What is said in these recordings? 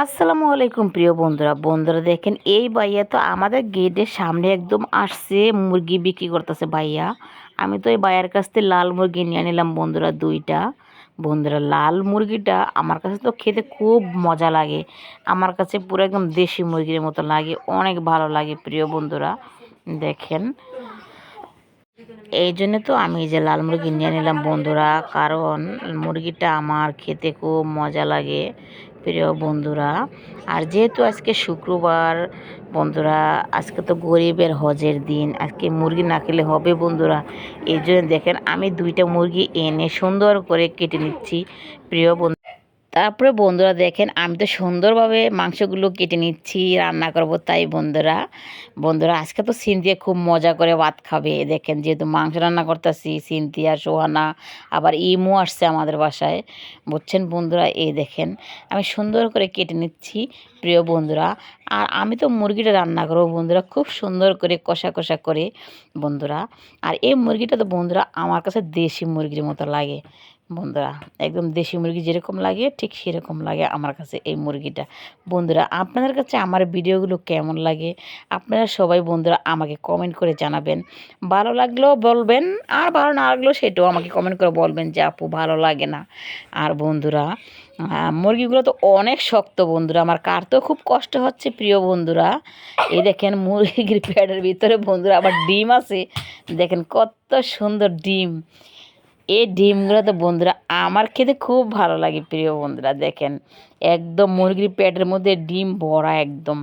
আসসালামু আলাইকুম প্রিয় বন্ধুরা। বন্ধুরা দেখেন, এই ভাইয়া তো আমাদের গেটের সামনে একদম আসছে, মুরগি বিক্রি করতেছে ভাইয়া। আমি তো এই ভাইয়ার কাছ থেকে লাল মুরগি নিয়ে নিলাম বন্ধুরা, 2টা। বন্ধুরা, লাল মুরগিটা আমার কাছে তো খেতে খুব মজা লাগে। আমার কাছে পুরো একদম দেশি মুরগির মতো লাগে, অনেক ভালো লাগে প্রিয় বন্ধুরা। দেখেন, এই জন্য তো আমি এই যে লাল মুরগি নিয়ে নিলাম বন্ধুরা, কারণ মুরগিটা আমার খেতে খুব মজা লাগে প্রিয় বন্ধুরা। আর যেহেতু আজকে শুক্রবার বন্ধুরা, আজকে তো গরিবের হজের দিন, আজকে মুরগি না খেলে হবে বন্ধুরা। এই জন্য দেখেন, আমি 2টা মুরগি এনে সুন্দর করে কেটে নিচ্ছি প্রিয় বন্ধু। তারপরে বন্ধুরা দেখেন, আমি তো সুন্দরভাবে মাংসগুলো কেটে নিচ্ছি, রান্না করব তাই বন্ধুরা। বন্ধুরা, আজকে তো সিনথিয়া খুব মজা করে ভাত খাবে। দেখেন, যেহেতু মাংস রান্না করতেছি, সিনথিয়া, সোহানা, আবার ইমু আসছে আমাদের বাসায়, বুঝছেন বন্ধুরা। এই দেখেন, আমি সুন্দর করে কেটে নিচ্ছি প্রিয় বন্ধুরা। আর আমি তো মুরগিটা রান্না করবো বন্ধুরা, খুব সুন্দর করে কষা কষা করে বন্ধুরা। আর এই মুরগিটা তো বন্ধুরা আমার কাছে দেশি মুরগির মতো লাগে বন্ধুরা, একদম দেশি মুরগি যেরকম লাগে ঠিক সেরকম লাগে আমার কাছে এই মুরগিটা। বন্ধুরা, আপনাদের কাছে আমার ভিডিওগুলো কেমন লাগে আপনারা সবাই বন্ধুরা আমাকে কমেন্ট করে জানাবেন। ভালো লাগলেও বলবেন, আর ভালো না লাগলেও সেটাও আমাকে কমেন্ট করে বলবেন যে আপু ভালো লাগে না। আর বন্ধুরা, মুরগিগুলো তো অনেক শক্ত বন্ধুরা, আমার কাটতেও খুব কষ্ট হচ্ছে প্রিয় বন্ধুরা। এই দেখেন, মুরগির পেটের ভিতরে বন্ধুরা আবার ডিম আছে। দেখেন কত সুন্দর ডিম। এই ডিমগুলো তো বন্ধুরা আমার খেতে খুব ভালো লাগে প্রিয় বন্ধুরা। দেখেন, একদম মুরগির পেটের মধ্যে ডিম ভরা একদম।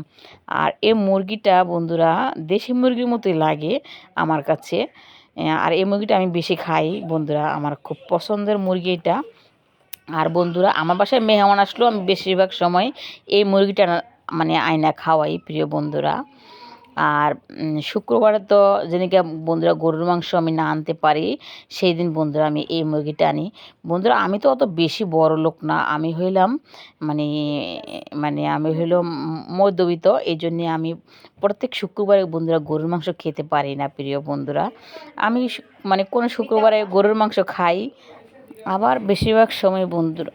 আর এই মুরগিটা বন্ধুরা দেশি মুরগির মতোই লাগে আমার কাছে। আর এই মুরগিটা আমি বেশি খাই বন্ধুরা, আমার খুব পছন্দের মুরগি এটা। আর বন্ধুরা, আমার বাসায় মেহমান আসলেও আমি বেশিরভাগ সময় এই মুরগিটা মানে আয়না খাওয়াই প্রিয় বন্ধুরা। আর শুক্রবারে তো যেদিনকে বন্ধুরা গরুর মাংস আমি না আনতে পারি, সেই দিন বন্ধুরা আমি এই মুরগিটা আনি। বন্ধুরা, আমি তো অত বেশি বড় লোক না, আমি হইলাম মানে মানে আমি হইলাম মধ্যবিত্ত। এই জন্যে আমি প্রত্যেক শুক্রবারে বন্ধুরা গরুর মাংস খেতে পারি না প্রিয় বন্ধুরা। আমি মানে কোনো শুক্রবারে গরুর মাংস খাই, আবার বেশিরভাগ সময় বন্ধুরা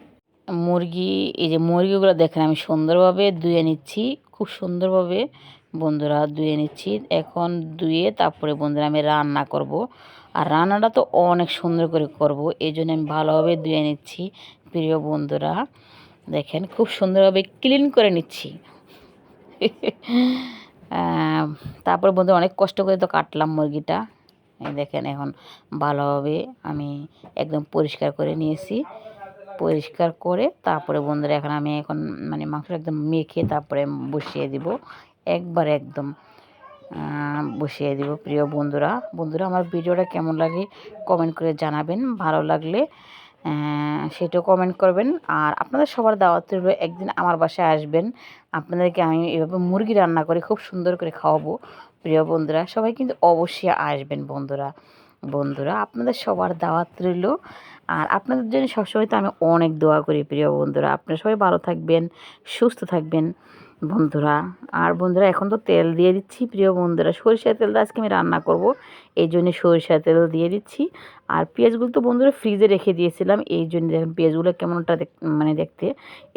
মুরগি, এই যে মুরগিগুলো দেখেন আমি সুন্দরভাবে ধুয়ে নিচ্ছি, খুব সুন্দরভাবে বন্ধুরা ধুয়ে নিচ্ছি। এখন ধুয়ে তারপরে বন্ধুরা আমি রান্না করব। আর রান্নাটা তো অনেক সুন্দর করে করব, এই জন্য আমি ভালোভাবে ধুয়ে নিচ্ছি প্রিয় বন্ধুরা। দেখেন, খুব সুন্দরভাবে ক্লিন করে নিচ্ছি। তারপর বন্ধুরা অনেক কষ্ট করে তো কাটলাম মুরগিটা। এই দেখেন, এখন ভালোভাবে আমি একদম পরিষ্কার করে নিয়েছি। পরিষ্কার করে তারপরে বন্ধুরা এখন মানে মাংসটা একদম মেখে তারপরে বসিয়ে দিব, একবার একদম বসিয়ে দিব প্রিয় বন্ধুরা। বন্ধুরা, আমার ভিডিওটা কেমন লাগে কমেন্ট করে জানাবেন, ভালো লাগলে সেটাও কমেন্ট করবেন। আর আপনাদের সবার দাওয়াত রইল, একদিন আমার বাসায় আসবেন, আপনাদেরকে আমি এভাবে মুরগি রান্না করে খুব সুন্দর করে খাওয়াবো প্রিয় বন্ধুরা। সবাই কিন্তু অবশ্যই আসবেন বন্ধুরা। বন্ধুরা, আপনাদের সবার দাওয়াত রইল। আর আপনাদের জন্য সবসময় তো আমি অনেক দোয়া করি প্রিয় বন্ধুরা। আপনারা সবাই ভালো থাকবেন, সুস্থ থাকবেন বন্ধুরা। আর বন্ধুরা, এখন তো তেল দিয়ে দিচ্ছি প্রিয় বন্ধুরা, সরিষার তেলটা আজকে আমি রান্না করব, এই জন্য সরিষার তেল দিয়ে দিচ্ছি। আর পেঁয়াজগুলো তো বন্ধুরা ফ্রিজে রেখে দিয়েছিলাম, এই জন্য দেখেন পেঁয়াজগুলো কেমনটা মানে দেখতে।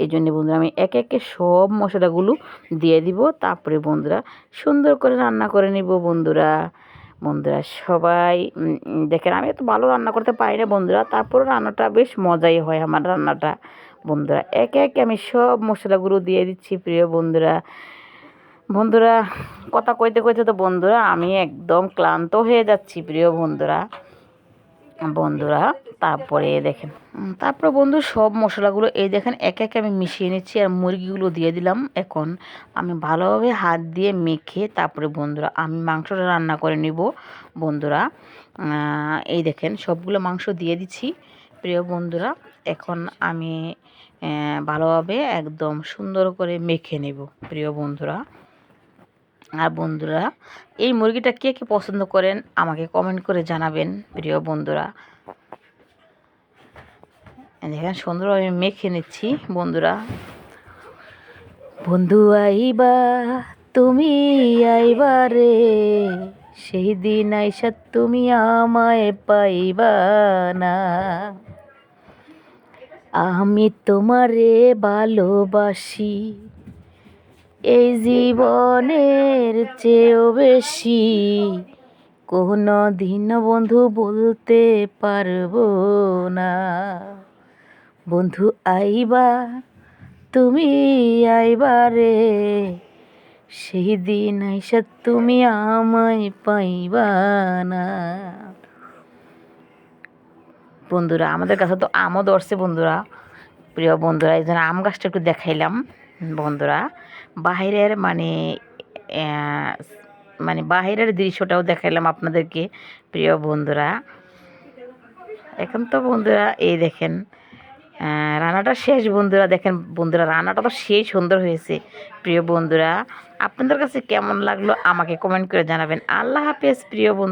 এই জন্য বন্ধুরা আমি একে একে সব মশলাগুলো দিয়ে দিব, তারপরে বন্ধুরা সুন্দর করে রান্না করে নিব বন্ধুরা। বন্ধুরা সবাই দেখেন, আমি এত ভালো রান্না করতে পারি না বন্ধুরা, তারপরে রান্নাটা বেশ মজাই হয় আমার রান্নাটা বন্ধুরা। একে একে আমি সব মশলাগুলো দিয়ে দিচ্ছি প্রিয় বন্ধুরা। বন্ধুরা, কথা কইতে কইতে তো বন্ধুরা আমি একদম ক্লান্ত হয়ে যাচ্ছি প্রিয় বন্ধুরা। বন্ধুরা, তারপরে দেখেন, তারপরে বন্ধু সব মশলাগুলো এই দেখেন একে একে আমি মিশিয়ে নিচ্ছি, আর মুরগিগুলো দিয়ে দিলাম। এখন আমি ভালোভাবে হাত দিয়ে মেখে তারপরে বন্ধুরা আমি মাংসটা রান্না করে নিব বন্ধুরা। এই দেখেন সবগুলো মাংস দিয়ে দিচ্ছি প্রিয় বন্ধুরা। এখন আমি ভালোভাবে একদম সুন্দর করে মেখে নেব প্রিয় বন্ধুরা। আর বন্ধুরা, এই মুরগিটা কে কে পছন্দ করেন আমাকে কমেন্ট করে জানাবেন প্রিয় বন্ধুরা। দেখেন সুন্দরভাবে আমি মেখে নিচ্ছি বন্ধুরা। বন্ধু আইবা, তুমি আইবা রে, সেই দিন আইসা তুমি আমায় পাইবা না। আমি তোমারে ভালোবাসি এই জীবনের চেয়েও বেশি, কোনো দিন বন্ধু বলতে পারবো না। বন্ধু আইবা, তুমি আইবা রে, সেই দিন আইসা তুমি আমায় পাইবা না। বন্ধুরা আমাদের কাছে তো আমও ধরছে বন্ধুরা, প্রিয় বন্ধুরা এই জন্য আম গাছটা একটু দেখাইলাম বন্ধুরা। বাহিরের মানে বাহিরের দৃশ্যটাও দেখাইলাম আপনাদেরকে প্রিয় বন্ধুরা। এখন তো বন্ধুরা এই দেখেন রান্নাটা শেষ বন্ধুরা, দেখেন বন্ধুরা রান্নাটা তো সেই সুন্দর হয়েছে প্রিয় বন্ধুরা। আপনাদের কাছে কেমন লাগলো আমাকে কমেন্ট করে জানাবেন। আল্লাহ হাফেজ প্রিয় বন্ধু।